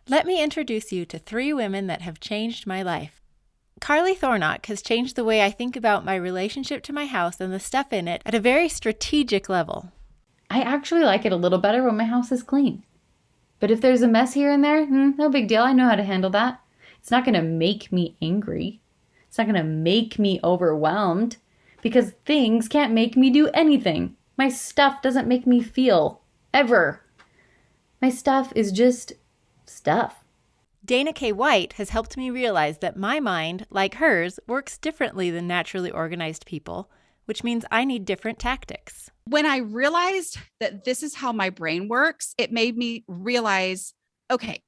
Let me introduce you to 3 women that have changed my life. Carly Thornock has changed the way I think about my relationship to my house and the stuff in it at a very strategic level. I actually like it a little better when my house is clean. But if there's a mess here and there, no big deal. I know how to handle that. It's not going to make me angry. It's not going to make me overwhelmed because things can't make me do anything. My stuff doesn't make me feel, ever. My stuff is just stuff. Dana K. White has helped me realize that my mind, like hers, works differently than naturally organized people, which means I need different tactics. When I realized that this is how my brain works, it made me realize, okay,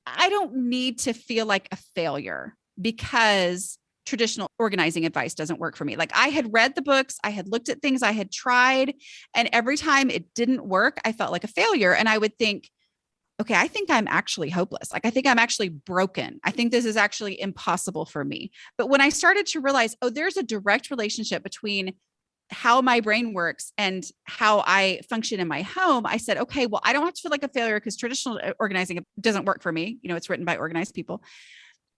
I don't need to feel like a failure because traditional organizing advice doesn't work for me. Like I had read the books, I had looked at things, I had tried, and every time it didn't work, I felt like a failure. And I would think, okay, I think I'm actually hopeless. Like I think I'm actually broken. I think this is actually impossible for me. But when I started to realize, oh, there's a direct relationship between how my brain works and how I function in my home, I said, okay, well, I don't have to feel like a failure because traditional organizing doesn't work for me. You know, it's written by organized people.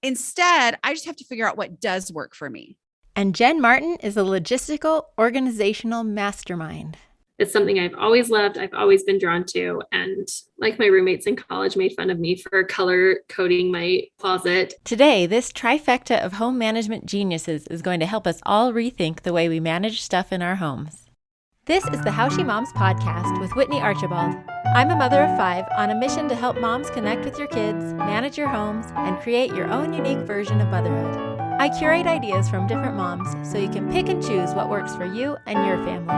Instead, I just have to figure out what does work for me. And Jen Martin is a logistical organizational mastermind. It's something I've always loved. I've always been drawn to. And like my roommates in college made fun of me for color coding my closet. Today, this trifecta of home management geniuses is going to help us all rethink the way we manage stuff in our homes. This is the How She Moms podcast with Whitney Archibald. I'm a mother of 5 on a mission to help moms connect with your kids, manage your homes, and create your own unique version of motherhood. I curate ideas from different moms so you can pick and choose what works for you and your family.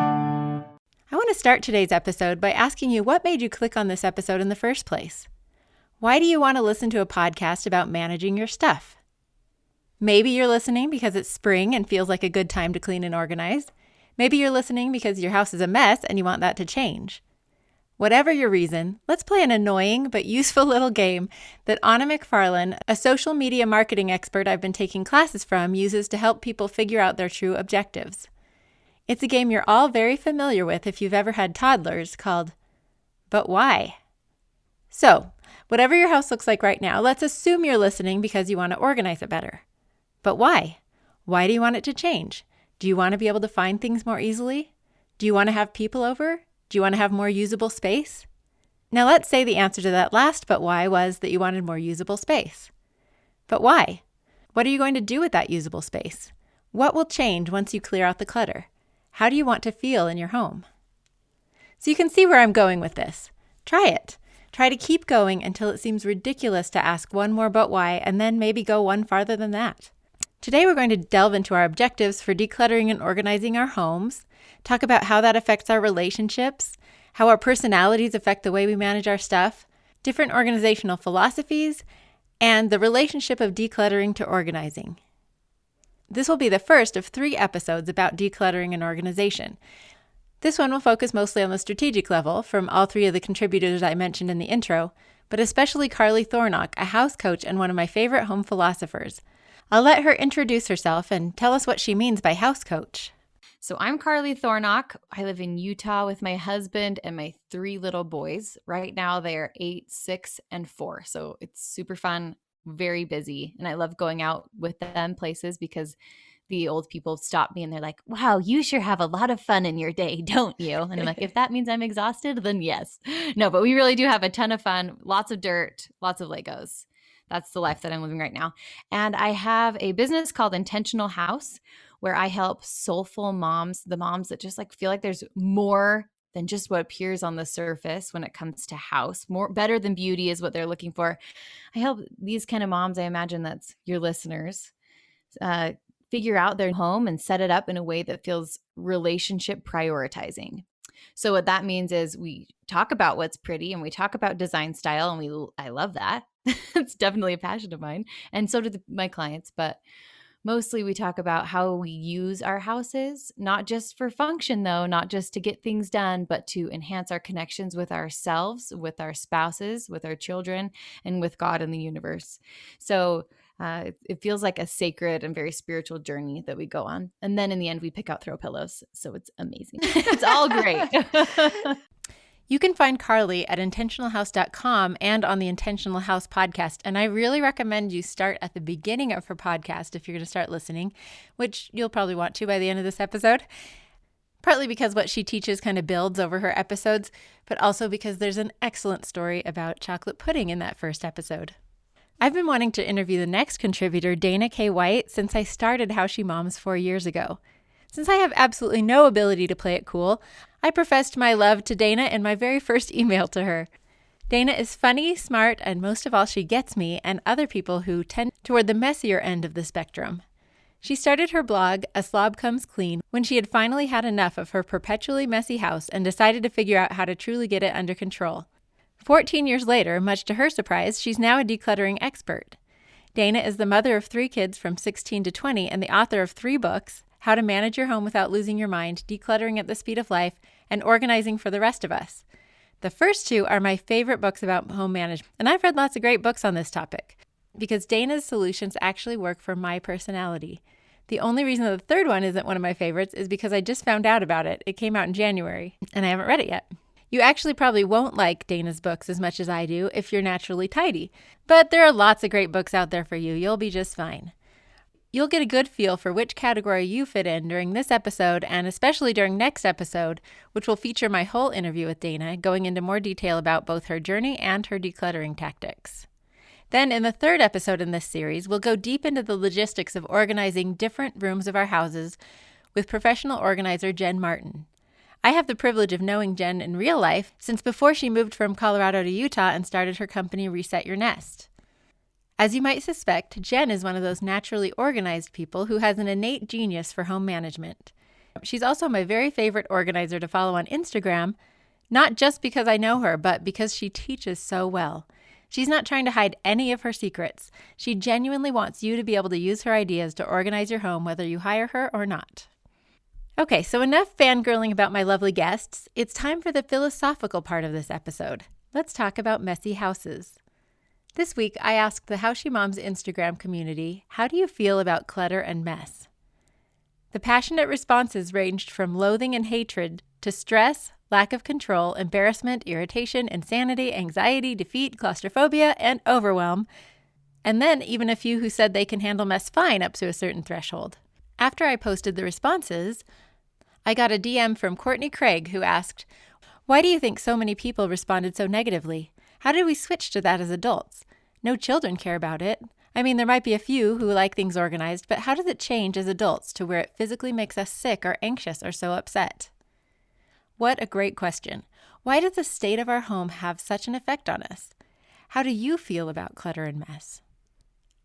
I want to start today's episode by asking you what made you click on this episode in the first place. Why do you want to listen to a podcast about managing your stuff? Maybe you're listening because it's spring and feels like a good time to clean and organize. Maybe you're listening because your house is a mess and you want that to change. Whatever your reason, let's play an annoying but useful little game that Anna McFarlane, a social media marketing expert I've been taking classes from, uses to help people figure out their true objectives. It's a game you're all very familiar with if you've ever had toddlers, called But Why? So, whatever your house looks like right now, let's assume you're listening because you want to organize it better. But why? Why do you want it to change? Do you want to be able to find things more easily? Do you want to have people over? Do you want to have more usable space? Now let's say the answer to that last but why was that you wanted more usable space. But why? What are you going to do with that usable space? What will change once you clear out the clutter? How do you want to feel in your home? So you can see where I'm going with this. Try it. Try to keep going until it seems ridiculous to ask one more but why, and then maybe go one farther than that. Today we're going to delve into our objectives for decluttering and organizing our homes, talk about how that affects our relationships, how our personalities affect the way we manage our stuff, different organizational philosophies, and the relationship of decluttering to organizing. This will be the first of 3 episodes about decluttering and organization. This one will focus mostly on the strategic level from all 3 of the contributors I mentioned in the intro, but especially Carly Thornock, a house coach and one of my favorite home philosophers. I'll let her introduce herself and tell us what she means by house coach. So I'm Carly Thornock. I live in Utah with my husband and my 3 little boys. Right now they are 8, 6, and 4. So it's super fun, very busy. And I love going out with them places because the old people stop me and they're like, wow, you sure have a lot of fun in your day, don't you? And I'm like, if that means I'm exhausted, then yes. No, but we really do have a ton of fun. Lots of dirt, lots of Legos. That's the life that I'm living right now. And I have a business called Intentional House where I help soulful moms, the moms that just like feel like there's more than just what appears on the surface when it comes to house. More better than beauty is what they're looking for. I help these kind of moms, I imagine that's your listeners, figure out their home and set it up in a way that feels relationship prioritizing. So what that means is we talk about what's pretty and we talk about design style, and I love that. It's definitely a passion of mine. And so do my clients, but mostly we talk about how we use our houses, not just for function though, not just to get things done, but to enhance our connections with ourselves, with our spouses, with our children, and with God and the universe. So it feels like a sacred and very spiritual journey that we go on. And then in the end, we pick out throw pillows. So it's amazing. It's all great. You can find Carly at intentionalhouse.com and on the Intentional House podcast, and I really recommend you start at the beginning of her podcast if you're going to start listening, which you'll probably want to by the end of this episode. Partly because what she teaches kind of builds over her episodes, but also because there's an excellent story about chocolate pudding in that first episode. I've been wanting to interview the next contributor, Dana K. White, since I started How She Moms 4 years ago. Since I have absolutely no ability to play it cool, I professed my love to Dana in my very first email to her. Dana is funny, smart, and most of all, she gets me and other people who tend toward the messier end of the spectrum. She started her blog, A Slob Comes Clean, when she had finally had enough of her perpetually messy house and decided to figure out how to truly get it under control. 14 years later, much to her surprise, she's now a decluttering expert. Dana is the mother of 3 kids from 16 to 20 and the author of 3 books, How to Manage Your Home Without Losing Your Mind, Decluttering at the Speed of Life, and Organizing for the Rest of Us. The first 2 are my favorite books about home management, and I've read lots of great books on this topic, because Dana's solutions actually work for my personality. The only reason that the 3rd one isn't one of my favorites is because I just found out about it. It came out in January, and I haven't read it yet. You actually probably won't like Dana's books as much as I do if you're naturally tidy, but there are lots of great books out there for you. You'll be just fine. You'll get a good feel for which category you fit in during this episode, and especially during next episode, which will feature my whole interview with Dana, going into more detail about both her journey and her decluttering tactics. Then in the 3rd episode in this series, we'll go deep into the logistics of organizing different rooms of our houses with professional organizer Jen Martin. I have the privilege of knowing Jen in real life since before she moved from Colorado to Utah and started her company Reset Your Nest. As you might suspect, Jen is one of those naturally organized people who has an innate genius for home management. She's also my very favorite organizer to follow on Instagram, not just because I know her, but because she teaches so well. She's not trying to hide any of her secrets. She genuinely wants you to be able to use her ideas to organize your home, whether you hire her or not. Okay, so enough fangirling about my lovely guests. It's time for the philosophical part of this episode. Let's talk about messy houses. This week, I asked the How She Moms Instagram community, how do you feel about clutter and mess? The passionate responses ranged from loathing and hatred to stress, lack of control, embarrassment, irritation, insanity, anxiety, defeat, claustrophobia, and overwhelm. And then even a few who said they can handle mess fine up to a certain threshold. After I posted the responses, I got a DM from Courtney Craig who asked, why do you think so many people responded so negatively? How did we switch to that as adults? No children care about it. I mean, there might be a few who like things organized, but how does it change as adults to where it physically makes us sick or anxious or so upset? What a great question. Why does the state of our home have such an effect on us? How do you feel about clutter and mess?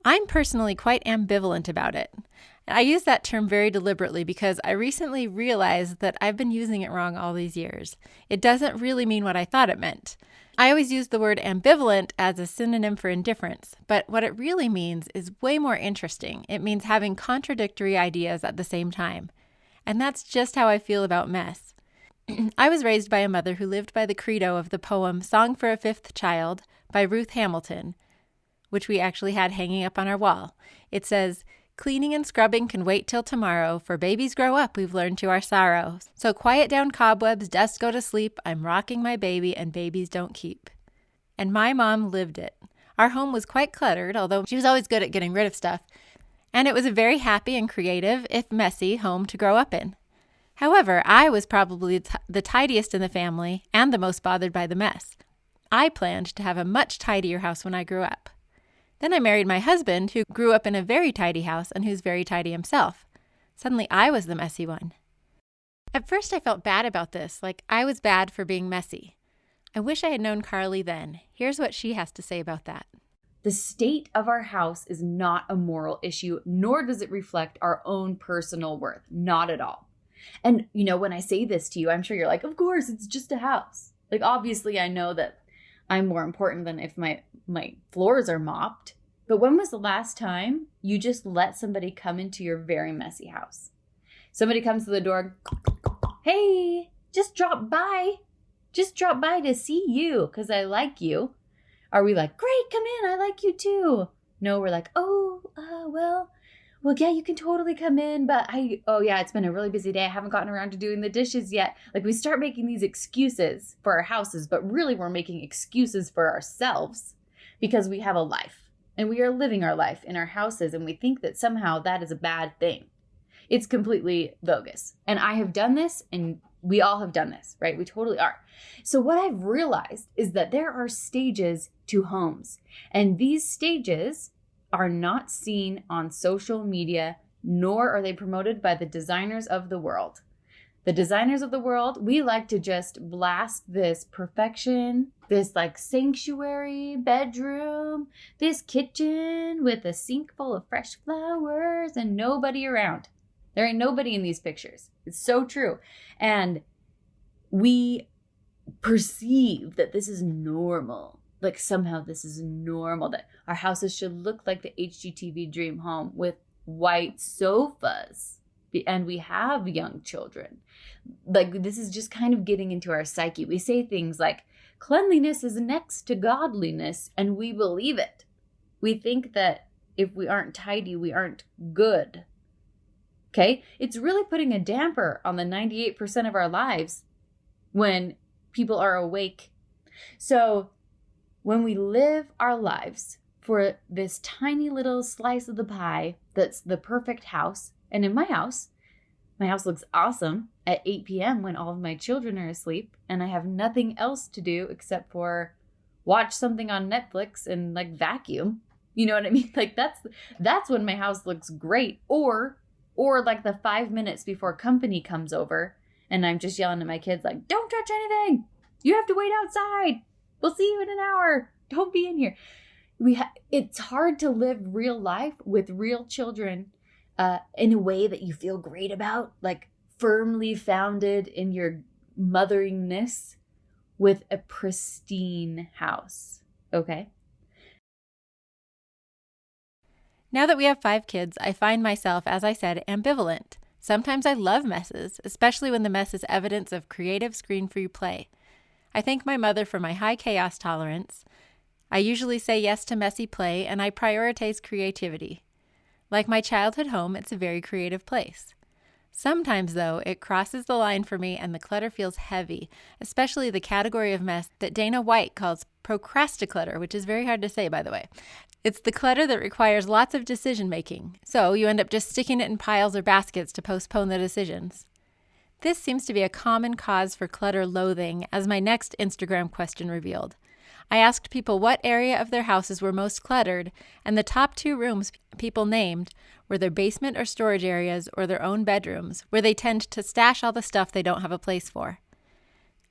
I'm personally quite ambivalent about it. I use that term very deliberately because I recently realized that I've been using it wrong all these years. It doesn't really mean what I thought it meant. I always use the word ambivalent as a synonym for indifference, but what it really means is way more interesting. It means having contradictory ideas at the same time. And that's just how I feel about mess. I was raised by a mother who lived by the credo of the poem Song for a Fifth Child by Ruth Hamilton, which we actually had hanging up on our wall. It says, cleaning and scrubbing can wait till tomorrow, for babies grow up, we've learned to our sorrow. So quiet down cobwebs, dust go to sleep, I'm rocking my baby and babies don't keep. And my mom lived it. Our home was quite cluttered, although she was always good at getting rid of stuff. And it was a very happy and creative, if messy, home to grow up in. However, I was probably the tidiest in the family and the most bothered by the mess. I planned to have a much tidier house when I grew up. Then I married my husband, who grew up in a very tidy house and who's very tidy himself. Suddenly, I was the messy one. At first, I felt bad about this, like I was bad for being messy. I wish I had known Carly then. Here's what she has to say about that. The state of our house is not a moral issue, nor does it reflect our own personal worth. Not at all. And, when I say this to you, I'm sure you're like, of course, it's just a house. Like, obviously, I know that I'm more important than if my floors are mopped. But when was the last time you just let somebody come into your very messy house? Somebody comes to the door, hey, just drop by. Just drop by to see you because I like you. Are we like, great, come in, I like you too? No, we're like, well, well, yeah, you can totally come in, but it's been a really busy day. I haven't gotten around to doing the dishes yet. Like, we start making these excuses for our houses, but really we're making excuses for ourselves because we have a life and we are living our life in our houses, and we think that somehow that is a bad thing. It's completely bogus. And I have done this, and we all have done this, right? We totally are. So what I've realized is that there are stages to homes, and these stages are not seen on social media, nor are they promoted by the designers of the world. The designers of the world, we like to just blast this perfection, this like sanctuary bedroom, this kitchen with a sink full of fresh flowers and nobody around. There ain't nobody in these pictures. It's so true. And we perceive that this is normal. Like somehow this is normal, that our houses should look like the HGTV dream home with white sofas. And we have young children. Like, this is just kind of getting into our psyche. We say things like, cleanliness is next to godliness, and we believe it. We think that if we aren't tidy, we aren't good. Okay? It's really putting a damper on the 98% of our lives when people are awake. So when we live our lives for this tiny little slice of the pie that's the perfect house, and in my house looks awesome at 8 p.m. when all of my children are asleep and I have nothing else to do except for watch something on Netflix and like vacuum. You know what I mean? Like that's when my house looks great. Or like the 5 minutes before company comes over and I'm just yelling at my kids like, don't touch anything. You have to wait outside. We'll see you in an hour. Don't be in here. It's hard to live real life with real children in a way that you feel great about, like firmly founded in your motheringness with a pristine house. Okay? Now that we have 5 kids, I find myself, as I said, ambivalent. Sometimes I love messes, especially when the mess is evidence of creative screen-free play. I thank my mother for my high chaos tolerance. I usually say yes to messy play, and I prioritize creativity. Like my childhood home, it's a very creative place. Sometimes, though, it crosses the line for me and the clutter feels heavy, especially the category of mess that Dana White calls procrasticlutter, which is very hard to say, by the way. It's the clutter that requires lots of decision-making, so you end up just sticking it in piles or baskets to postpone the decisions. This seems to be a common cause for clutter loathing, as my next Instagram question revealed. I asked people what area of their houses were most cluttered, and the top 2 rooms people named were their basement or storage areas or their own bedrooms, where they tend to stash all the stuff they don't have a place for.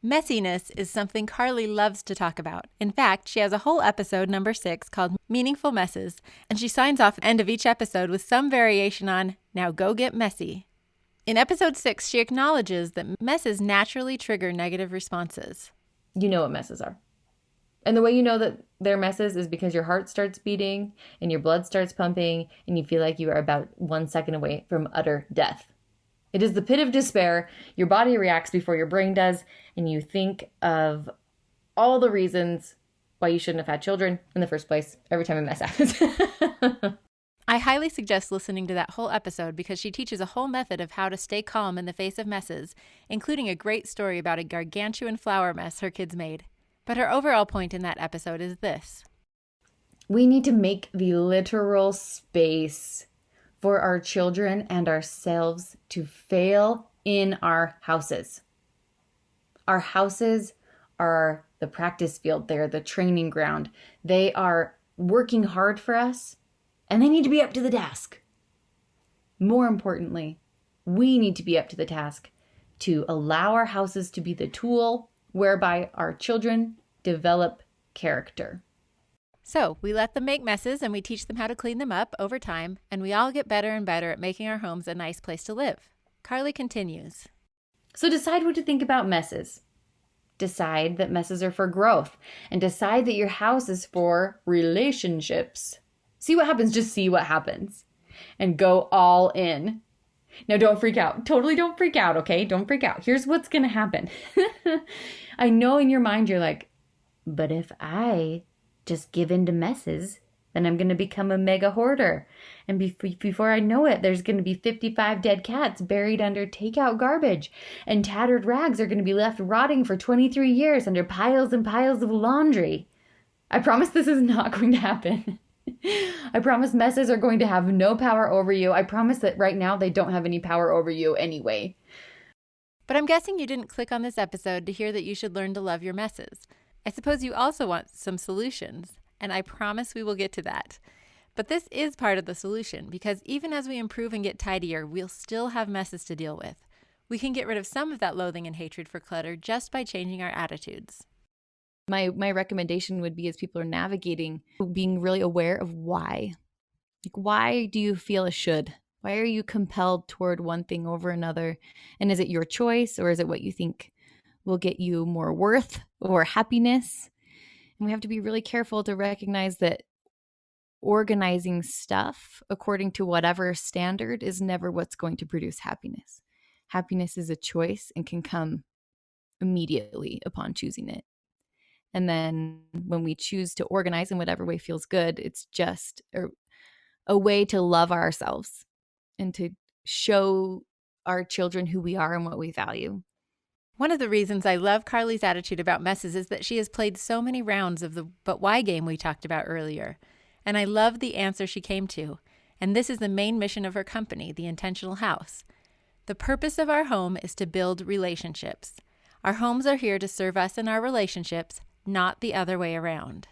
Messiness is something Carly loves to talk about. In fact, she has a whole episode, number 6, called Meaningful Messes, and she signs off at the end of each episode with some variation on, now go get messy. In episode 6, she acknowledges that messes naturally trigger negative responses. You know what messes are. And the way you know that they're messes is because your heart starts beating and your blood starts pumping and you feel like you are about 1 second away from utter death. It is the pit of despair. Your body reacts before your brain does, and you think of all the reasons why you shouldn't have had children in the first place every time a mess happens. I highly suggest listening to that whole episode because she teaches a whole method of how to stay calm in the face of messes, including a great story about a gargantuan flower mess her kids made. But her overall point in that episode is this. We need to make the literal space for our children and ourselves to fail in our houses. Our houses are the practice field. They're the training ground. They are working hard for us, and they need to be up to the task. More importantly, we need to be up to the task to allow our houses to be the tool whereby our children develop character. So we let them make messes and we teach them how to clean them up over time, and we all get better and better at making our homes a nice place to live. Carly continues. So decide what to think about messes. Decide that messes are for growth, and decide that your house is for relationships. See what happens, just see what happens. And go all in. Now don't freak out. Totally don't freak out, okay? Don't freak out. Here's what's gonna happen. I know in your mind you're like, but if I just give in to messes, Then I'm going to become a mega hoarder. And before I know it, there's going to be 55 dead cats buried under takeout garbage. And tattered rags are going to be left rotting for 23 years under piles and piles of laundry. I promise this is not going to happen. I promise messes are going to have no power over you. I promise that right now they don't have any power over you anyway. But I'm guessing you didn't click on this episode to hear that you should learn to love your messes. I suppose you also want some solutions, and I promise we will get to that. But this is part of the solution, because even as we improve and get tidier, we'll still have messes to deal with. We can get rid of some of that loathing and hatred for clutter just by changing our attitudes. My recommendation would be, as people are navigating, being really aware of why. Like, why do you feel a should? Why are you compelled toward one thing over another? And is it your choice, or is it what you think will get you more worth or happiness? And we have to be really careful to recognize that organizing stuff according to whatever standard is never what's going to produce happiness. Happiness is a choice and can come immediately upon choosing it. And then when we choose to organize in whatever way feels good, it's just a way to love ourselves and to show our children who we are and what we value. One of the reasons I love Carly's attitude about messes is that she has played so many rounds of the but why game we talked about earlier. And I love the answer she came to. And this is the main mission of her company, The Intentional House. The purpose of our home is to build relationships. Our homes are here to serve us in our relationships, not the other way around.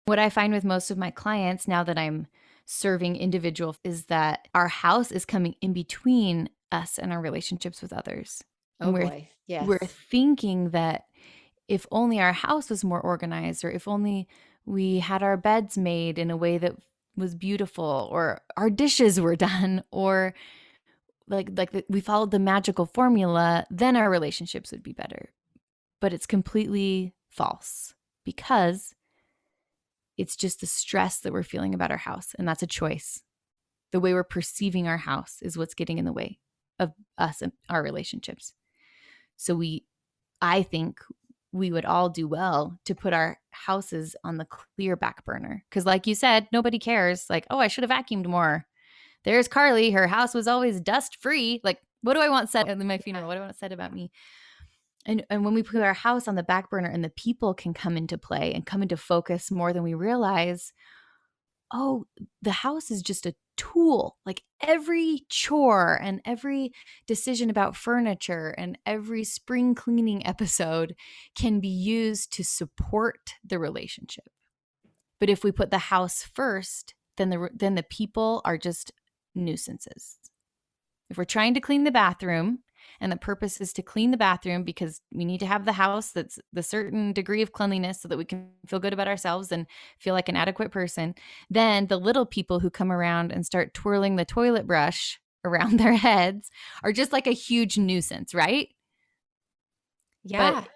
What I find with most of my clients now that I'm serving individual is that our house is coming in between us and our relationships with others. And Yes. We're thinking that if only our house was more organized, or if only we had our beds made in a way that was beautiful, or our dishes were done, or we followed the magical formula, then our relationships would be better. But it's completely false, because it's just the stress that we're feeling about our house, and that's a choice. The way we're perceiving our house is what's getting in the way of us and our relationships. So I think we would all do well to put our houses on the clear back burner. Because like you said, nobody cares. Like, oh, I should have vacuumed more. There's Carly. Her house was always dust free. Like, what do I want said at my funeral? What do I want said about me? And when we put our house on the back burner and the people can come into play and come into focus more than we realize, oh, the house is just a tool. Like, every chore and every decision about furniture and every spring cleaning episode can be used to support the relationship. But if we put the house first, then the people are just nuisances. If we're trying to clean the bathroom, and the purpose is to clean the bathroom because we need to have the house that's the certain degree of cleanliness so that we can feel good about ourselves and feel like an adequate person, then the little people who come around and start twirling the toilet brush around their heads are just like a huge nuisance, right? Yeah. But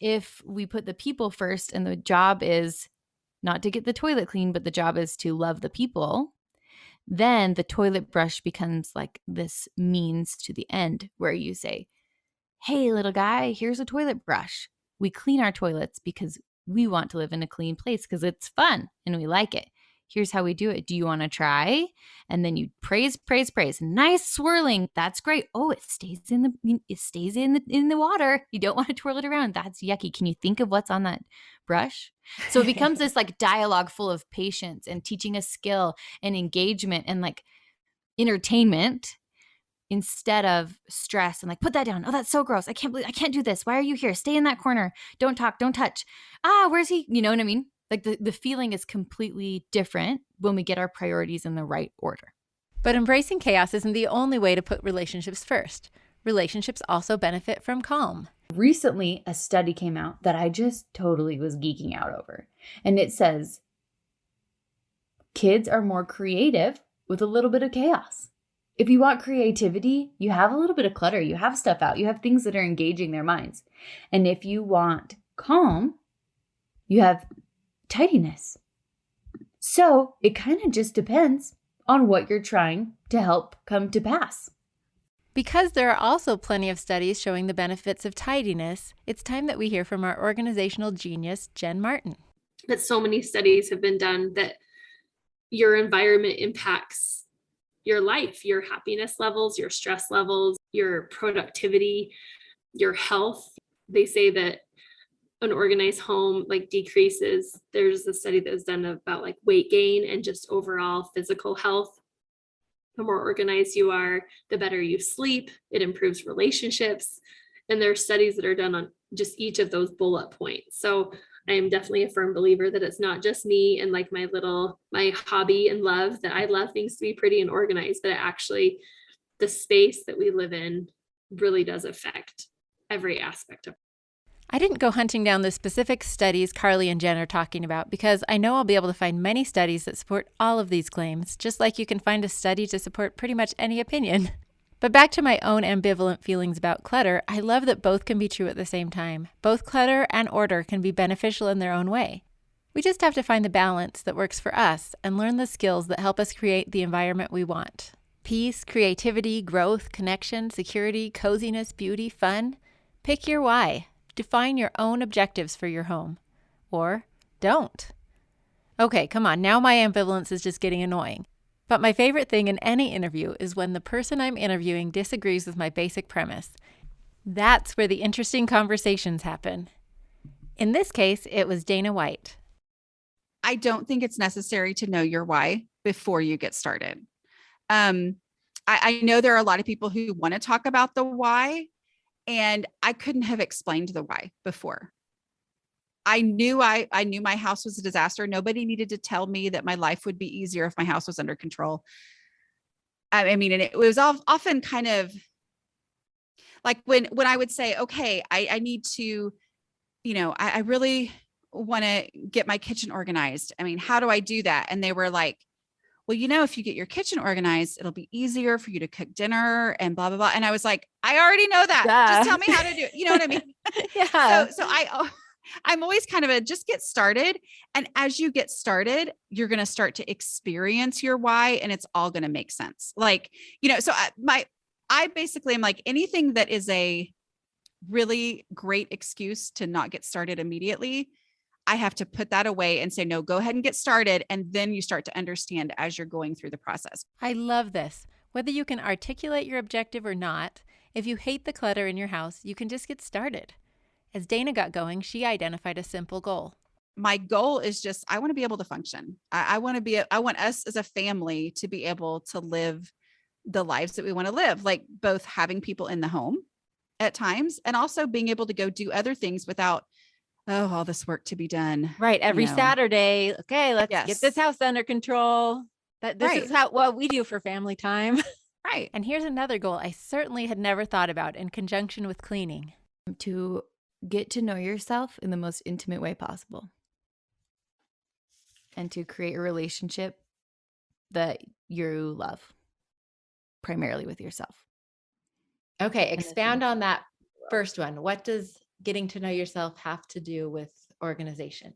if we put the people first, and the job is not to get the toilet clean, but the job is to love the people, then the toilet brush becomes like this means to the end, where you say, hey, little guy, here's a toilet brush. We clean our toilets because we want to live in a clean place because it's fun and we like it. Here's how we do it. Do you want to try? And then you praise, praise, praise. Nice swirling. That's great. Oh, it stays in the water. You don't want to twirl it around. That's yucky. Can you think of what's on that brush? So it becomes this like dialogue full of patience and teaching a skill and engagement and like entertainment, instead of stress and like, put that down. Oh, that's so gross. I can't do this. Why are you here? Stay in that corner. Don't talk. Don't touch. Where's he? You know what I mean? Like the feeling is completely different when we get our priorities in the right order. But embracing chaos isn't the only way to put relationships first. Relationships also benefit from calm. Recently, a study came out that I just totally was geeking out over. And it says, kids are more creative with a little bit of chaos. If you want creativity, you have a little bit of clutter. You have stuff out. You have things that are engaging their minds. And if you want calm, you have tidiness. So it kind of just depends on what you're trying to help come to pass. Because there are also plenty of studies showing the benefits of tidiness, it's time that we hear from our organizational genius, Jen Martin. That so many studies have been done that your environment impacts your life, your happiness levels, your stress levels, your productivity, your health. They say that an organized home like decreases, there's a study that was done about like weight gain and just overall physical health. The more organized you are, the better you sleep. It improves relationships. And there are studies that are done on just each of those bullet points. So I am definitely a firm believer that it's not just me and like my hobby and love, that I love things to be pretty and organized, but actually the space that we live in really does affect every aspect of it. I didn't go hunting down the specific studies Carly and Jen are talking about because I know I'll be able to find many studies that support all of these claims, just like you can find a study to support pretty much any opinion. But back to my own ambivalent feelings about clutter, I love that both can be true at the same time. Both clutter and order can be beneficial in their own way. We just have to find the balance that works for us and learn the skills that help us create the environment we want. Peace, creativity, growth, connection, security, coziness, beauty, fun. Pick your why. Define your own objectives for your home. Or don't. Okay, come on, now my ambivalence is just getting annoying. But my favorite thing in any interview is when the person I'm interviewing disagrees with my basic premise. That's where the interesting conversations happen. In this case, it was Dana White. I don't think it's necessary to know your why before you get started. I know there are a lot of people who want to talk about the why, and I couldn't have explained the why before. I knew my house was a disaster. Nobody needed to tell me that my life would be easier if my house was under control. I mean, and it was often kind of like when I would say, okay, I need to, I really want to get my kitchen organized. I mean, how do I do that? And they were like, well, if you get your kitchen organized, it'll be easier for you to cook dinner and blah, blah, blah. And I was like, I already know that. Duh. Just tell me how to do it. You know what I mean? Yeah. So I'm always kind of just get started. And as you get started, you're going to start to experience your why, and it's all going to make sense. Like, so I basically am like, anything that is a really great excuse to not get started immediately, I have to put that away and say, no, go ahead and get started. And then you start to understand as you're going through the process. I love this. Whether you can articulate your objective or not, if you hate the clutter in your house, you can just get started. As Dana got going, she identified a simple goal. My goal is just, I want to be able to function. I want us as a family to be able to live the lives that we want to live, like both having people in the home at times and also being able to go do other things without, all this work to be done. Right. Every Saturday. Okay, let's get this house under control. This is what we do for family time. Right. And here's another goal I certainly had never thought about in conjunction with cleaning. To get to know yourself in the most intimate way possible. And to create a relationship that you love, primarily with yourself. Okay, expound on that first one. What does getting to know yourself have to do with organization?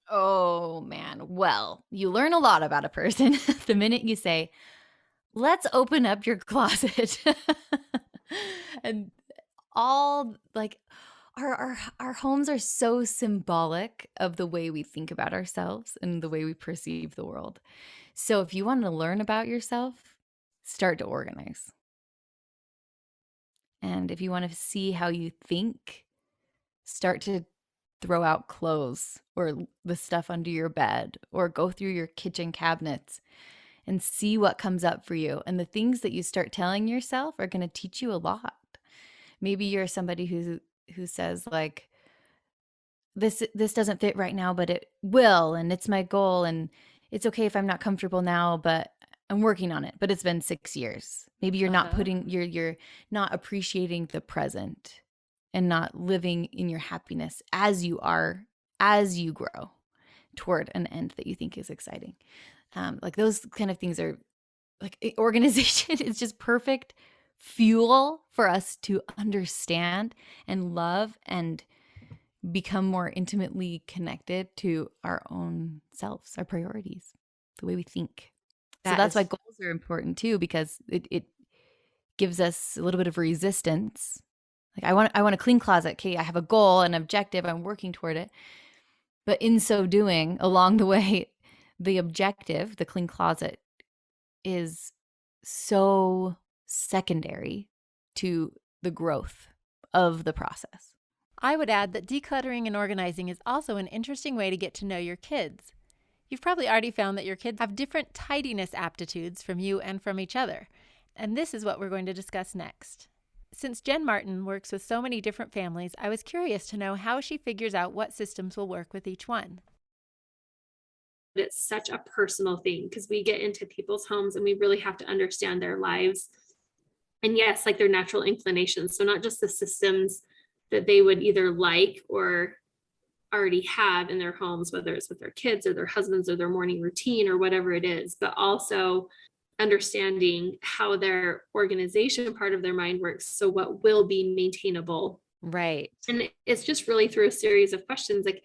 Oh, man. Well, you learn a lot about a person the minute you say, let's open up your closet. And all like our homes are so symbolic of the way we think about ourselves and the way we perceive the world. So if you want to learn about yourself, start to organize. And if you want to see how you think, start to throw out clothes or the stuff under your bed or go through your kitchen cabinets and see what comes up for you. And the things that you start telling yourself are going to teach you a lot. Maybe you're somebody who says like, this doesn't fit right now, but it will, and it's my goal, and it's okay if I'm not comfortable now, but I'm working on it. But it's been 6 years. Maybe you're not you're not appreciating the present and not living in your happiness as you grow toward an end that you think is exciting. Like those kind of things are like organization is just perfect fuel for us to understand and love and become more intimately connected to our own selves, our priorities, the way we think. So that's why goals are important too, because it gives us a little bit of resistance. Like I want a clean closet. Okay, I have a goal, an objective, I'm working toward it. But in so doing, along the way, the objective, the clean closet, is so secondary to the growth of the process. I would add that decluttering and organizing is also an interesting way to get to know your kids. You've probably already found that your kids have different tidiness aptitudes from you and from each other, and this is what we're going to discuss next. Since Jen Martin works with so many different families, I was curious to know how she figures out what systems will work with each one. It's such a personal thing because we get into people's homes and we really have to understand their lives. And yes, like their natural inclinations. So not just the systems that they would either like or already have in their homes, whether it's with their kids or their husbands or their morning routine or whatever it is, but also understanding how their organization part of their mind works. So what will be maintainable. Right. And it's just really through a series of questions. Like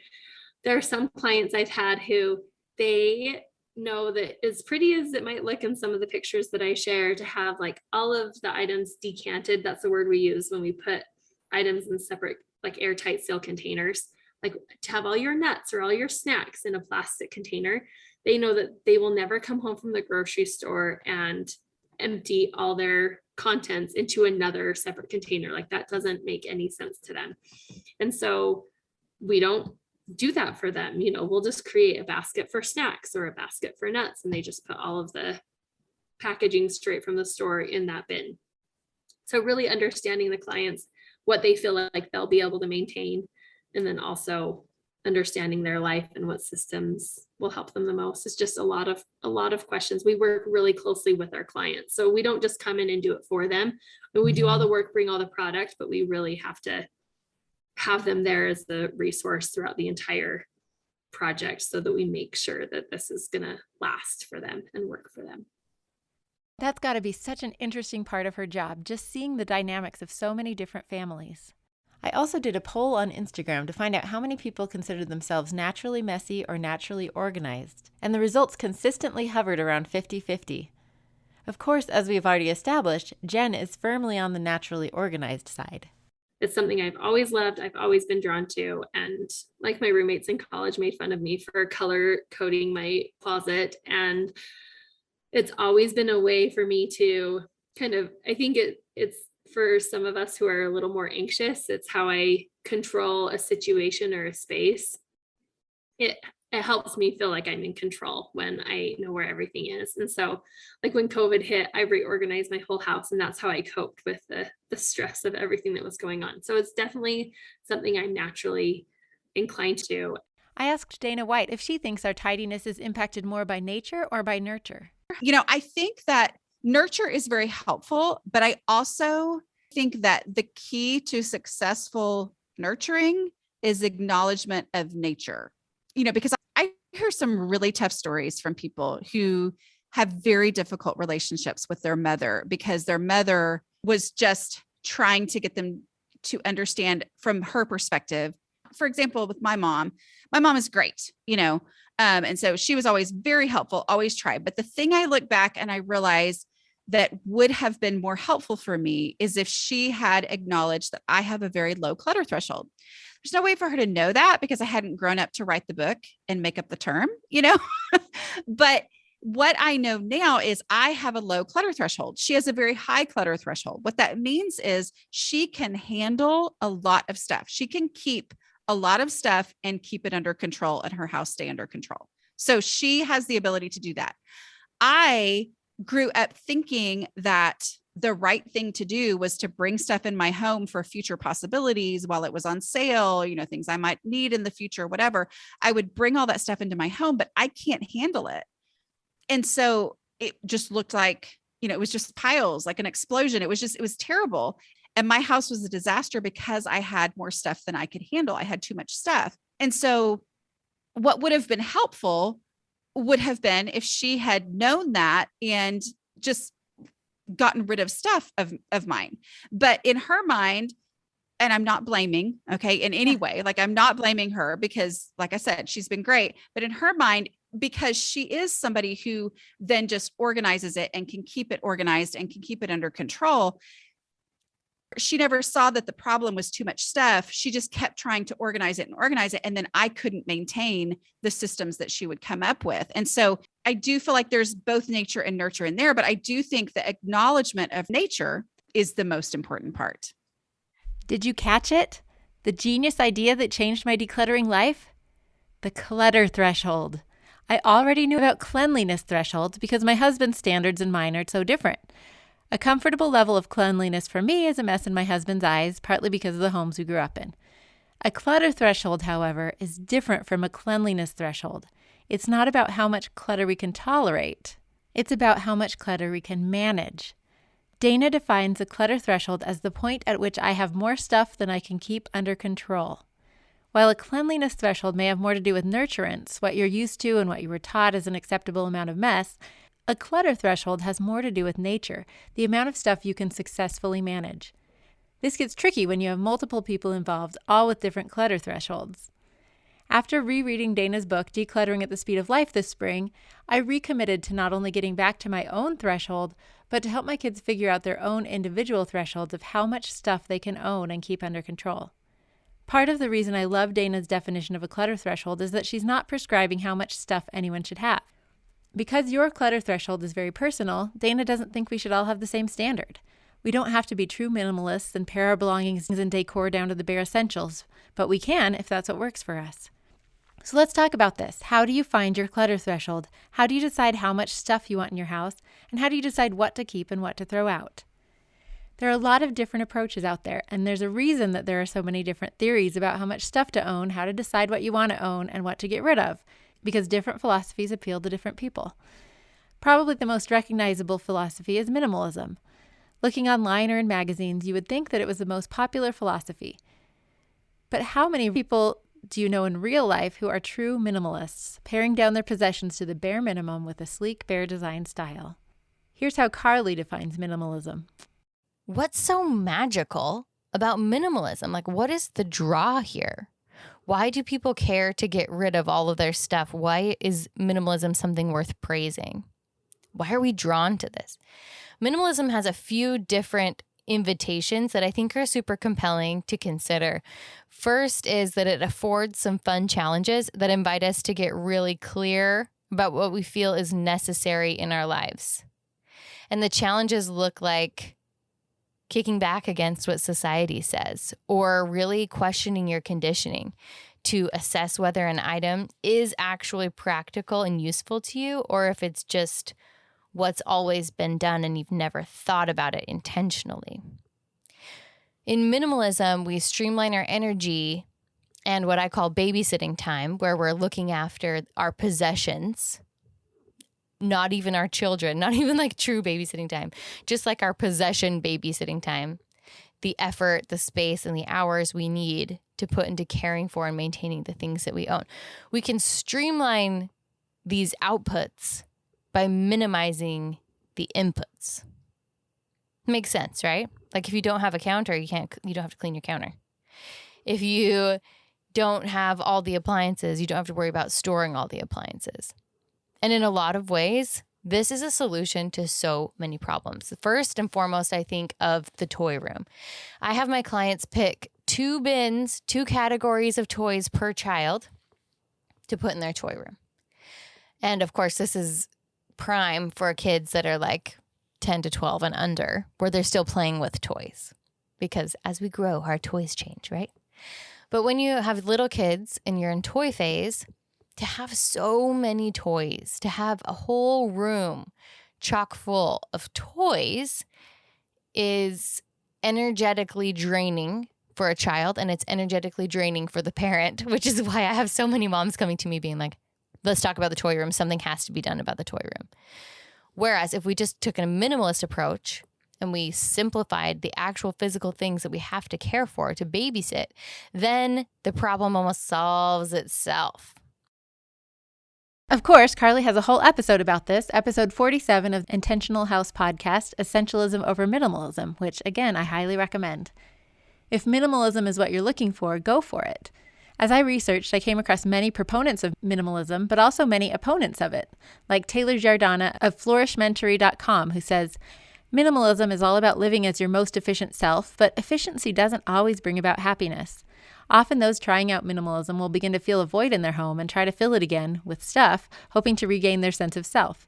there are some clients I've had who they know that as pretty as it might look in some of the pictures that I share, to have like all of the items decanted. That's the word we use when we put items in separate, like airtight seal containers, like to have all your nuts or all your snacks in a plastic container. They know that they will never come home from the grocery store and empty all their contents into another separate container. Like that doesn't make any sense to them. And so we don't do that for them. We'll just create a basket for snacks or a basket for nuts, and they just put all of the packaging straight from the store in that bin. So really understanding the clients, what they feel like they'll be able to maintain, and then also understanding their life and what systems will help them the most. It's just a lot of questions. We work really closely with our clients. So we don't just come in and do it for them. We do all the work, bring all the product, but we really have to have them there as the resource throughout the entire project so that we make sure that this is going to last for them and work for them. That's got to be such an interesting part of her job, just seeing the dynamics of so many different families. I also did a poll on Instagram to find out how many people considered themselves naturally messy or naturally organized, and the results consistently hovered around 50-50. Of course, as we've already established, Jen is firmly on the naturally organized side. It's something I've always loved. I've always been drawn to. And like my roommates in college made fun of me for color coding my closet. And it's always been a way for me to kind of, I think it's for some of us who are a little more anxious, it's how I control a situation or a space. It helps me feel like I'm in control when I know where everything is. And so like when COVID hit, I reorganized my whole house, and that's how I coped with the stress of everything that was going on. So it's definitely something I'm naturally inclined to. I asked Dana White if she thinks our tidiness is impacted more by nature or by nurture. I think that nurture is very helpful, but I also think that the key to successful nurturing is acknowledgement of nature. Because I hear some really tough stories from people who have very difficult relationships with their mother because their mother was just trying to get them to understand from her perspective. For example, with my mom is great, and so she was always very helpful, always tried. But the thing I look back and I realize that would have been more helpful for me is if she had acknowledged that I have a very low clutter threshold. There's no way for her to know that because I hadn't grown up to write the book and make up the term, But what I know now is I have a low clutter threshold. She has a very high clutter threshold. What that means is she can handle a lot of stuff. She can keep a lot of stuff and keep it under control and her house stay under control. So she has the ability to do that. I grew up thinking that the right thing to do was to bring stuff in my home for future possibilities while it was on sale, things I might need in the future, whatever. I would bring all that stuff into my home, but I can't handle it. And so it just looked like, it was just piles, like an explosion. It was terrible. And my house was a disaster because I had more stuff than I could handle. I had too much stuff. And so what would have been helpful would have been if she had known that and just gotten rid of stuff of mine. But in her mind, and I'm not blaming, okay, in any way, like I'm not blaming her because like I said, she's been great, but in her mind, because she is somebody who then just organizes it and can keep it organized and can keep it under control, She never saw that the problem was too much stuff. She just kept trying to organize it. And then I couldn't maintain the systems that she would come up with. And so I do feel like there's both nature and nurture in there, but I do think the acknowledgement of nature is the most important part. Did you catch it? The genius idea that changed my decluttering life? The clutter threshold. I already knew about cleanliness thresholds because my husband's standards and mine are so different. A comfortable level of cleanliness for me is a mess in my husband's eyes, partly because of the homes we grew up in. A clutter threshold, however, is different from a cleanliness threshold. It's not about how much clutter we can tolerate. It's about how much clutter we can manage. Dana defines a clutter threshold as the point at which I have more stuff than I can keep under control. While a cleanliness threshold may have more to do with nurturance, what you're used to and what you were taught is an acceptable amount of mess, a clutter threshold has more to do with nature, the amount of stuff you can successfully manage. This gets tricky when you have multiple people involved, all with different clutter thresholds. After rereading Dana's book, Decluttering at the Speed of Life this spring, I recommitted to not only getting back to my own threshold, but to help my kids figure out their own individual thresholds of how much stuff they can own and keep under control. Part of the reason I love Dana's definition of a clutter threshold is that she's not prescribing how much stuff anyone should have. Because your clutter threshold is very personal, Dana doesn't think we should all have the same standard. We don't have to be true minimalists and pare our belongings and decor down to the bare essentials, but we can if that's what works for us. So let's talk about this. How do you find your clutter threshold? How do you decide how much stuff you want in your house? And how do you decide what to keep and what to throw out? There are a lot of different approaches out there, and there's a reason that there are so many different theories about how much stuff to own, how to decide what you want to own, and what to get rid of, because different philosophies appeal to different people. Probably the most recognizable philosophy is minimalism. Looking online or in magazines, you would think that it was the most popular philosophy. But how many people do you know in real life who are true minimalists, paring down their possessions to the bare minimum with a sleek, bare design style? Here's how Carly defines minimalism. What's so magical about minimalism? Like, what is the draw here? Why do people care to get rid of all of their stuff? Why is minimalism something worth praising? Why are we drawn to this? Minimalism has a few different invitations that I think are super compelling to consider. First is that it affords some fun challenges that invite us to get really clear about what we feel is necessary in our lives. And the challenges look like kicking back against what society says, or really questioning your conditioning to assess whether an item is actually practical and useful to you, or if it's just what's always been done and you've never thought about it intentionally. In minimalism, we streamline our energy and what I call babysitting time, where we're looking after our possessions, not even our children, not even like true babysitting time, just like our possession babysitting time, the effort, the space, and the hours we need to put into caring for and maintaining the things that we own. We can streamline these outputs by minimizing the inputs. Makes sense, right? Like if you don't have a counter, you don't have to clean your counter. If you don't have all the appliances, you don't have to worry about storing all the appliances. And in a lot of ways, this is a solution to so many problems. First and foremost, I think of the toy room. I have my clients pick 2 bins, 2 categories of toys per child to put in their toy room. And of course, this is prime for kids that are like 10 to 12 and under, where they're still playing with toys. Because as we grow, our toys change, right? But when you have little kids and you're in toy phase, to have so many toys, to have a whole room chock full of toys is energetically draining for a child, and it's energetically draining for the parent, which is why I have so many moms coming to me being like, let's talk about the toy room. Something has to be done about the toy room. Whereas if we just took a minimalist approach and we simplified the actual physical things that we have to care for, to babysit, then the problem almost solves itself. Of course, Carly has a whole episode about this, episode 47 of Intentional House Podcast, Essentialism over Minimalism, which, again, I highly recommend. If minimalism is what you're looking for, go for it. As I researched, I came across many proponents of minimalism, but also many opponents of it, like Taylor Giardana of flourishmentory.com, who says, Minimalism is all about living as your most efficient self, but efficiency doesn't always bring about happiness. Often those trying out minimalism will begin to feel a void in their home and try to fill it again with stuff, hoping to regain their sense of self.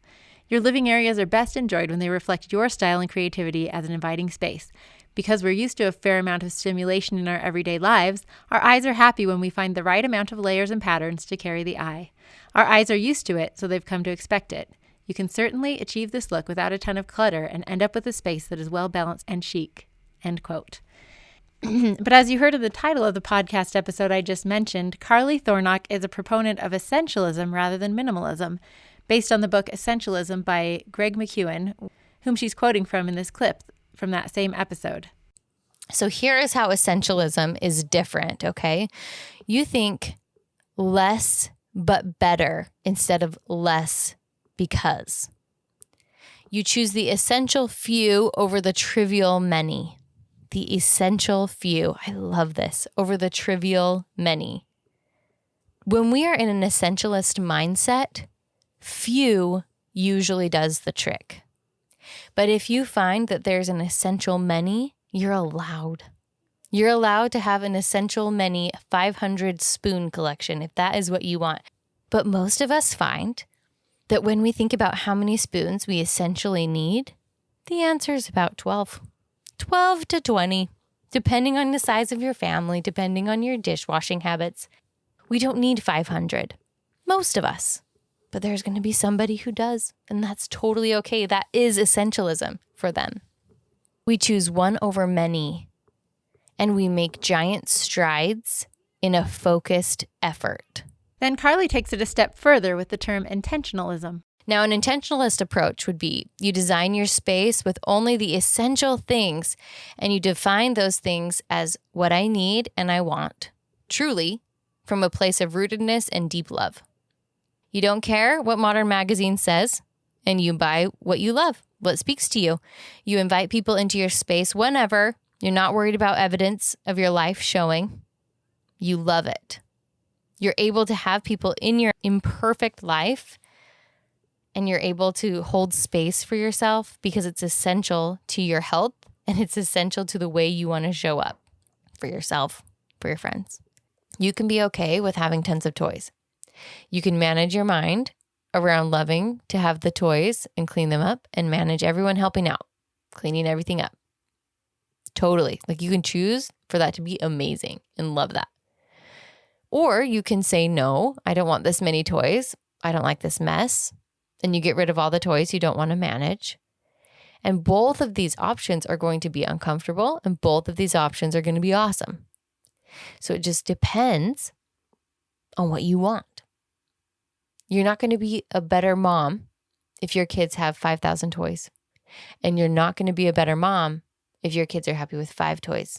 Your living areas are best enjoyed when they reflect your style and creativity as an inviting space. Because we're used to a fair amount of stimulation in our everyday lives, our eyes are happy when we find the right amount of layers and patterns to carry the eye. Our eyes are used to it, so they've come to expect it. You can certainly achieve this look without a ton of clutter and end up with a space that is well balanced and chic. End quote. But as you heard in the title of the podcast episode I just mentioned, Carly Thornock is a proponent of essentialism rather than minimalism, based on the book Essentialism by Greg McKeown, whom she's quoting from in this clip from that same episode. So here is how essentialism is different, okay? You think less but better instead of less because. You choose the essential few over the trivial many. The essential few, I love this, over the trivial many. When we are in an essentialist mindset, few usually does the trick. But if you find that there's an essential many, you're allowed. You're allowed to have an essential many 500 spoon collection if that is what you want. But most of us find that when we think about how many spoons we essentially need, the answer is about 12. 12 to 20, depending on the size of your family, depending on your dishwashing habits. We don't need 500. Most of us. But there's going to be somebody who does, and that's totally okay. That is essentialism for them. We choose one over many, and we make giant strides in a focused effort. Then Carly takes it a step further with the term intentionalism. Now, an intentionalist approach would be you design your space with only the essential things, and you define those things as what I need and I want, truly, from a place of rootedness and deep love. You don't care what Modern Magazine says, and you buy what you love, what speaks to you. You invite people into your space whenever. You're not worried about evidence of your life showing. You love it. You're able to have people in your imperfect life, and you're able to hold space for yourself because it's essential to your health and it's essential to the way you want to show up for yourself, for your friends. You can be okay with having tons of toys. You can manage your mind around loving to have the toys and clean them up and manage everyone helping out, cleaning everything up. Totally. Like you can choose for that to be amazing and love that. Or you can say, no, I don't want this many toys. I don't like this mess. And you get rid of all the toys you don't want to manage. And both of these options are going to be uncomfortable and both of these options are going to be awesome. So it just depends on what you want. You're not going to be a better mom if your kids have 5,000 toys. And you're not going to be a better mom if your kids are happy with 5 toys.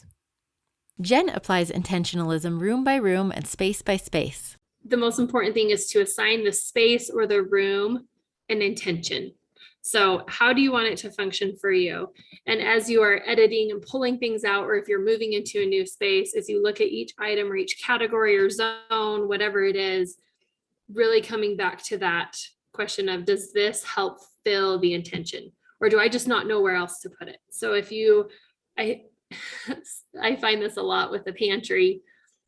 Jen applies intentionalism room by room and space by space. The most important thing is to assign the space or the room an intention. So how do you want it to function for you? And as you are editing and pulling things out, or if you're moving into a new space, as you look at each item or each category or zone, whatever it is, really coming back to that question of, does this help fill the intention? Or do I just not know where else to put it? So I find this a lot with the pantry,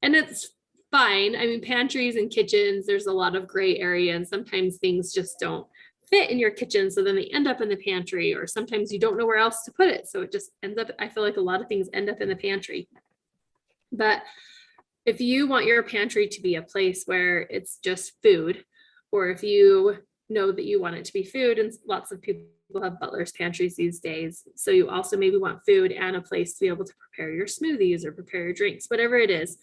and it's fine. I mean, pantries and kitchens, there's a lot of gray area, and sometimes things just don't fit in your kitchen. So then they end up in the pantry, or sometimes you don't know where else to put it. So it just ends up, I feel like a lot of things end up in the pantry. But if you want your pantry to be a place where it's just food, or if you know that you want it to be food, and lots of people have butler's pantries these days. So you also maybe want food and a place to be able to prepare your smoothies or prepare your drinks, whatever it is,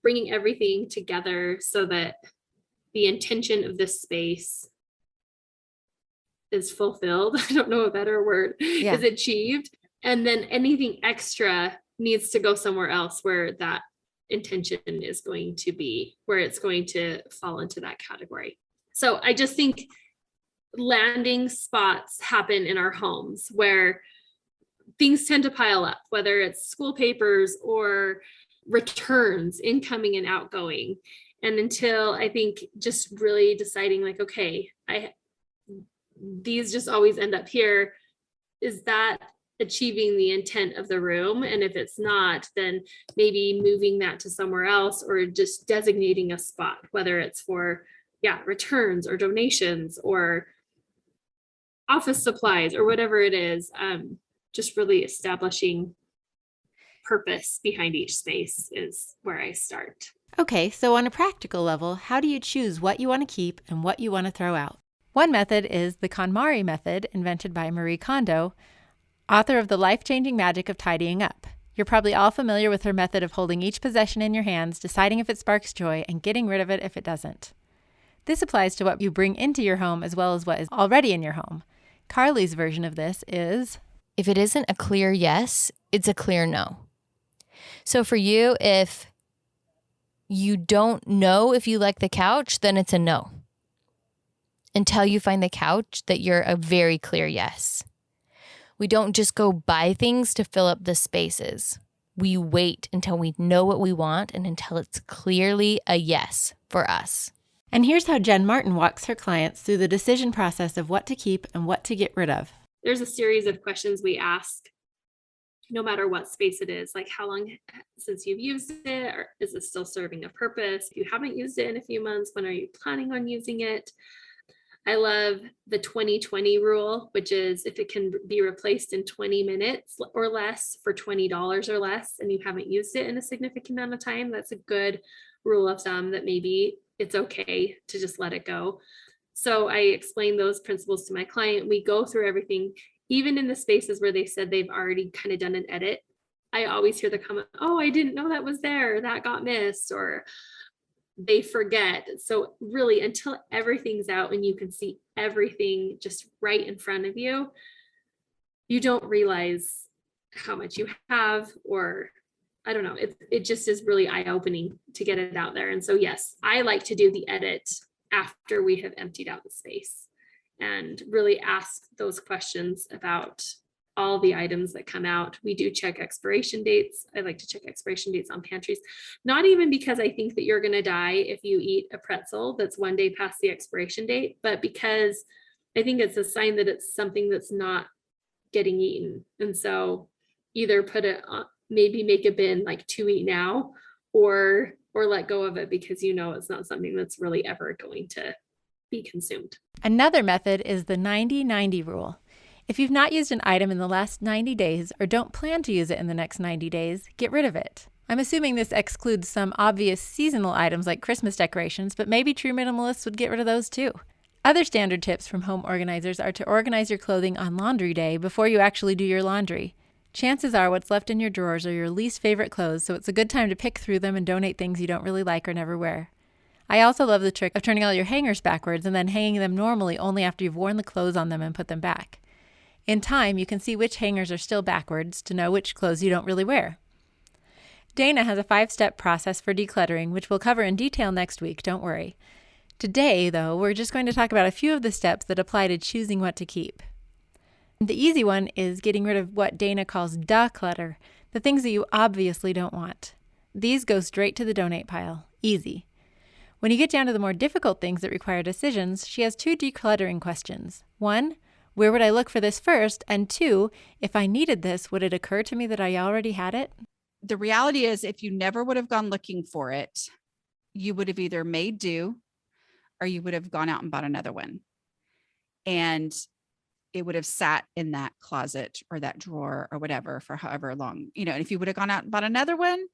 bringing everything together so that the intention of this space is fulfilled. I don't know a better word, is achieved. And then anything extra needs to go somewhere else where that intention is going to be, where it's going to fall into that category. So I just think landing spots happen in our homes where things tend to pile up, whether it's school papers or returns, incoming and outgoing. And until I think just really deciding like, okay, these just always end up here. is that achieving the intent of the room? And if it's not, then maybe moving that to somewhere else, or just designating a spot, whether it's for returns or donations or office supplies or whatever it is. Just really establishing purpose behind each space is where I start. Okay, so on a practical level, how do you choose what you want to keep and what you want to throw out? One method is the KonMari method, invented by Marie Kondo, author of The Life-Changing Magic of Tidying Up. You're probably all familiar with her method of holding each possession in your hands, deciding if it sparks joy, and getting rid of it if it doesn't. This applies to what you bring into your home as well as what is already in your home. Carly's version of this is, if it isn't a clear yes, it's a clear no. So for you, if you don't know if you like the couch, then it's a no. Until you find the couch that you're a very clear yes. We don't just go buy things to fill up the spaces. We wait until we know what we want and until it's clearly a yes for us. And here's how Jen Martin walks her clients through the decision process of what to keep and what to get rid of. There's a series of questions we ask, no matter what space it is, like how long since you've used it, or is it still serving a purpose? If you haven't used it in a few months, when are you planning on using it? I love the 20-20 rule, which is if it can be replaced in 20 minutes or less for $20 or less, and you haven't used it in a significant amount of time, that's a good rule of thumb that maybe it's okay to just let it go. So I explain those principles to my client. We go through everything, even in the spaces where they said they've already kind of done an edit. I always hear the comment, oh, I didn't know that was there, that got missed, or they forget. So really, until everything's out and you can see everything just right in front of you, you don't realize how much you have, or I don't know, it just is really eye-opening to get it out there. And so yes, I like to do the edit after we have emptied out the space and really ask those questions about all the items that come out. We do check expiration dates. I like to check expiration dates on pantries, not even because I think that you're going to die if you eat a pretzel that's one day past the expiration date, but because I think it's a sign that it's something that's not getting eaten. And so either put it on, maybe make a bin like to eat now, or let go of it because you know it's not something that's really ever going to be consumed. Another method is the 90-90 rule. If you've not used an item in the last 90 days or don't plan to use it in the next 90 days, get rid of it. I'm assuming this excludes some obvious seasonal items like Christmas decorations, but maybe true minimalists would get rid of those too. Other standard tips from home organizers are to organize your clothing on laundry day before you actually do your laundry. Chances are what's left in your drawers are your least favorite clothes, so it's a good time to pick through them and donate things you don't really like or never wear. I also love the trick of turning all your hangers backwards and then hanging them normally only after you've worn the clothes on them and put them back. In time, you can see which hangers are still backwards to know which clothes you don't really wear. Dana has a 5-step process for decluttering, which we'll cover in detail next week, don't worry. Today, though, we're just going to talk about a few of the steps that apply to choosing what to keep. The easy one is getting rid of what Dana calls declutter, the things that you obviously don't want. These go straight to the donate pile. Easy. When you get down to the more difficult things that require decisions, she has 2 decluttering questions. 1, where would I look for this first? And 2, if I needed this, would it occur to me that I already had it? The reality is, if you never would have gone looking for it, you would have either made do or you would have gone out and bought another one. And it would have sat in that closet or that drawer or whatever for however long, and if you would have gone out and bought another one,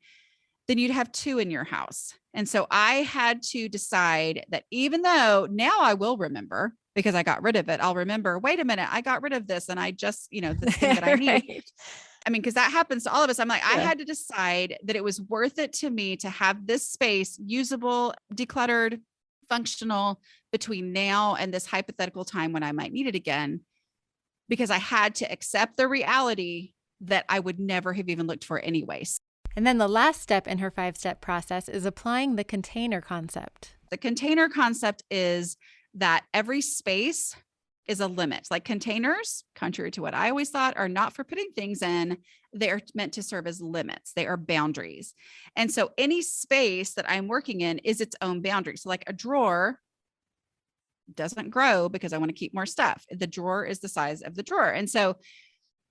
then you'd have 2 in your house. And so I had to decide that even though now I will remember because I got rid of it, I'll remember, wait a minute, I got rid of this and I just, the thing that I need. Right. I mean, because that happens to all of us. I'm like, Yeah. I had to decide that it was worth it to me to have this space usable, decluttered, functional between now and this hypothetical time when I might need it again, because I had to accept the reality that I would never have even looked for anyways. And then the last step in her 5-step process is applying the container concept. The container concept is that every space is a limit. Like containers, contrary to what I always thought, are not for putting things in. They are meant to serve as limits. They are boundaries. And so any space that I'm working in is its own boundary. So like a drawer doesn't grow because I want to keep more stuff. The drawer is the size of the drawer. And so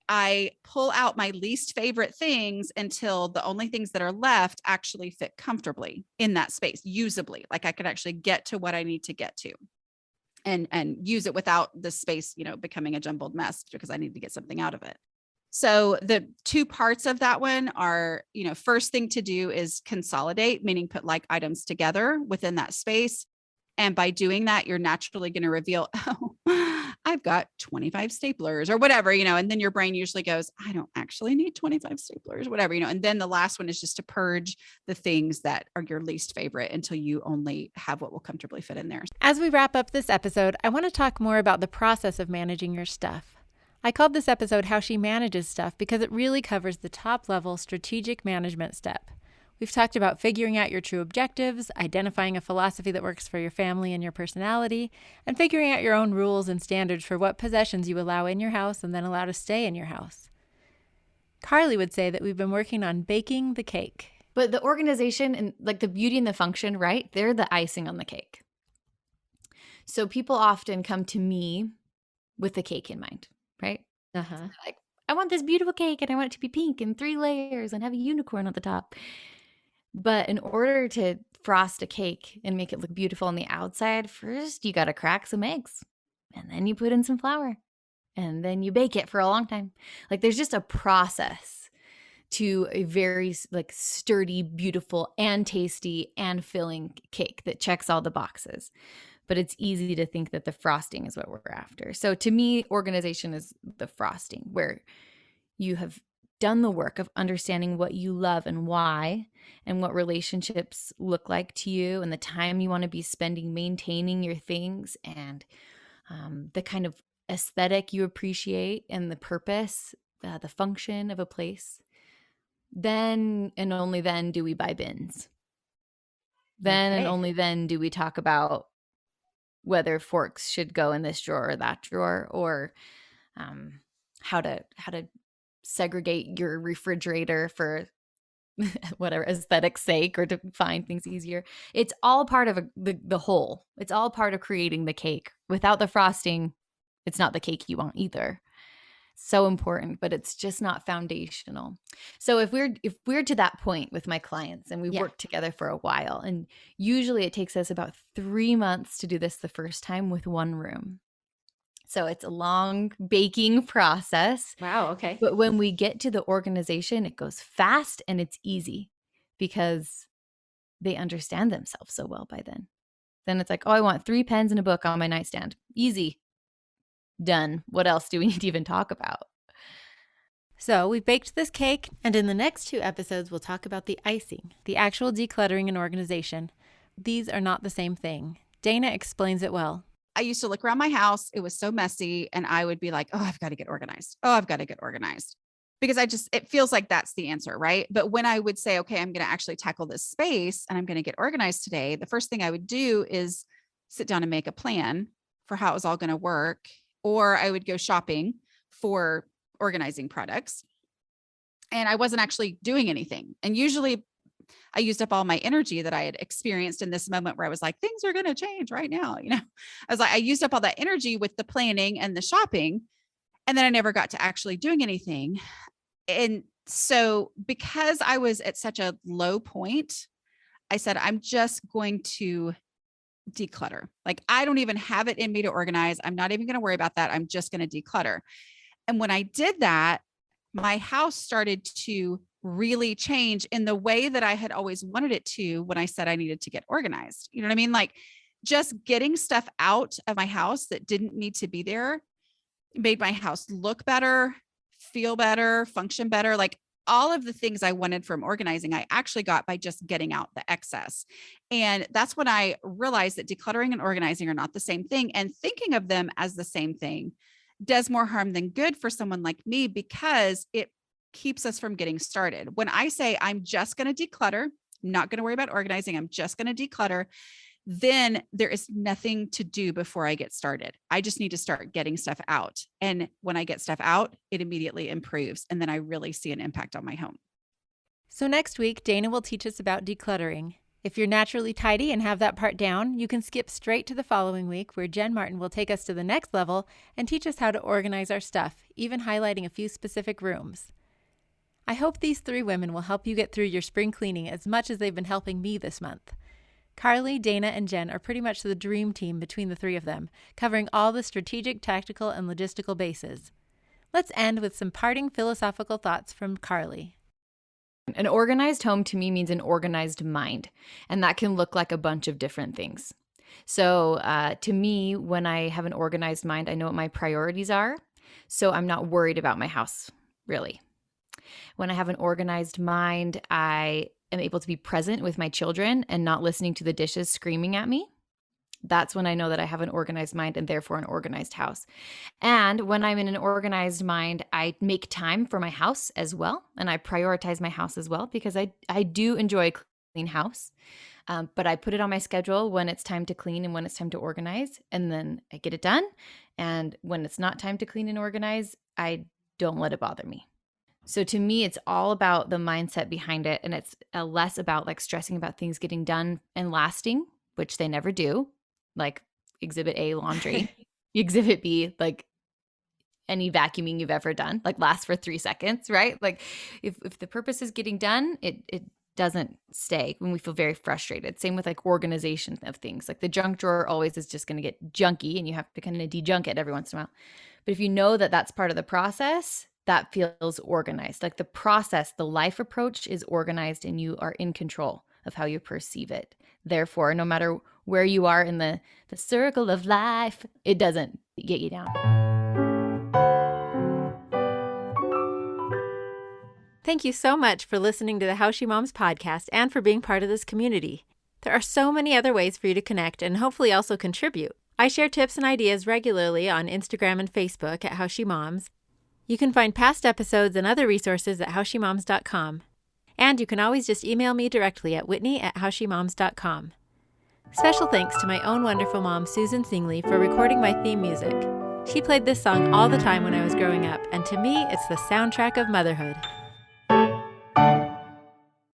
I pull out my least favorite things until the only things that are left actually fit comfortably in that space, usably. Like I could actually get to what I need to get to and use it without the space, becoming a jumbled mess because I need to get something out of it. So the two parts of that one are, first thing to do is consolidate, meaning put like items together within that space. And by doing that, you're naturally going to reveal, oh, I've got 25 staplers or whatever, and then your brain usually goes, I don't actually need 25 staplers, whatever, and then the last one is just to purge the things that are your least favorite until you only have what will comfortably fit in there. As we wrap up this episode, I want to talk more about the process of managing your stuff. I called this episode How She Manages Stuff because it really covers the top level strategic management step. We've talked about figuring out your true objectives, identifying a philosophy that works for your family and your personality, and figuring out your own rules and standards for what possessions you allow in your house and then allow to stay in your house. Carly would say that we've been working on baking the cake. But the organization and like the beauty and the function, right? They're the icing on the cake. So people often come to me with the cake in mind, right? Uh-huh. So like, I want this beautiful cake and I want it to be pink and 3 layers and have a unicorn on the top. But in order to frost a cake and make it look beautiful on the outside, first you got to crack some eggs and then you put in some flour and then you bake it for a long time. Like there's just a process to a very like sturdy, beautiful and tasty and filling cake that checks all the boxes. But it's easy to think that the frosting is what we're after. So to me, organization is the frosting, where you have done the work of understanding what you love and why, and what relationships look like to you, and the time you want to be spending maintaining your things, and the kind of aesthetic you appreciate, and the purpose, the function of a place. Then and only then do we buy bins. Then and only then do we talk about whether forks should go in this drawer or that drawer, or how to segregate your refrigerator for whatever aesthetic sake, or to find things easier. It's all part of the whole. It's all part of creating the cake. Without the frosting, it's not the cake you want either. So important, but it's just not foundational. So if we're to that point with my clients and we've worked together for a while, and usually it takes us about 3 months to do this the first time with one room. So it's a long baking process. Wow, okay. But when we get to the organization, it goes fast and it's easy because they understand themselves so well by then. Then it's like, oh, I want 3 pens and a book on my nightstand. Easy. Done. What else do we need to even talk about? So we baked this cake, and in the next 2 episodes, we'll talk about the icing, the actual decluttering and organization. These are not the same thing. Dana explains it well. I used to look around my house. It was so messy. And I would be like, oh, I've got to get organized. Oh, I've got to get organized. Because it feels like that's the answer, right? But when I would say, okay, I'm going to actually tackle this space and I'm going to get organized today, the first thing I would do is sit down and make a plan for how it was all going to work. Or I would go shopping for organizing products. And I wasn't actually doing anything. And usually I used up all my energy that I had experienced in this moment where I was like, things are going to change right now. I used up all that energy with the planning and the shopping. And then I never got to actually doing anything. And so because I was at such a low point, I said, I'm just going to declutter. Like, I don't even have it in me to organize. I'm not even going to worry about that. I'm just going to declutter. And when I did that, my house started to really change in the way that I had always wanted it to when I said I needed to get organized. You know what I mean? Like, just getting stuff out of my house that didn't need to be there made my house look better, feel better, function better. Like, all of the things I wanted from organizing, I actually got by just getting out the excess. And that's when I realized that decluttering and organizing are not the same thing. And thinking of them as the same thing does more harm than good for someone like me, because it keeps us from getting started. When I say I'm just going to declutter, I'm not going to worry about organizing, I'm just going to declutter, then there is nothing to do before I get started. I just need to start getting stuff out. And when I get stuff out, it immediately improves. And then I really see an impact on my home. So next week, Dana will teach us about decluttering. If you're naturally tidy and have that part down, you can skip straight to the following week where Jen Martin will take us to the next level and teach us how to organize our stuff, even highlighting a few specific rooms. I hope these 3 women will help you get through your spring cleaning as much as they've been helping me this month. Carly, Dana, and Jen are pretty much the dream team between the 3 of them, covering all the strategic, tactical, and logistical bases. Let's end with some parting philosophical thoughts from Carly. An organized home to me means an organized mind, and that can look like a bunch of different things. So to me, when I have an organized mind, I know what my priorities are, so I'm not worried about my house, really. When I have an organized mind, I am able to be present with my children and not listening to the dishes screaming at me. That's when I know that I have an organized mind and therefore an organized house. And when I'm in an organized mind, I make time for my house as well. And I prioritize my house as well because I do enjoy a clean house. But I put it on my schedule when it's time to clean and when it's time to organize. And then I get it done. And when it's not time to clean and organize, I don't let it bother me. So to me, it's all about the mindset behind it. And it's less about like stressing about things getting done and lasting, which they never do. Like exhibit A, laundry. Exhibit B, like any vacuuming you've ever done, like lasts for 3 seconds, right? Like if the purpose is getting done, it doesn't stay when we feel very frustrated. Same with like organization of things. Like the junk drawer always is just going to get junky and you have to kind of de-junk it every once in a while. But if you know that that's part of the process, that feels organized. Like the process, the life approach is organized and you are in control of how you perceive it. Therefore, no matter where you are in the circle of life, it doesn't get you down. Thank you so much for listening to the How She Moms podcast and for being part of this community. There are so many other ways for you to connect and hopefully also contribute. I share tips and ideas regularly on Instagram and Facebook at How She Moms. You can find past episodes and other resources at howshemoms.com. And you can always just email me directly at whitney@howshemoms.com. Special thanks to my own wonderful mom, Susan Singley, for recording my theme music. She played this song all the time when I was growing up, and to me, it's the soundtrack of motherhood.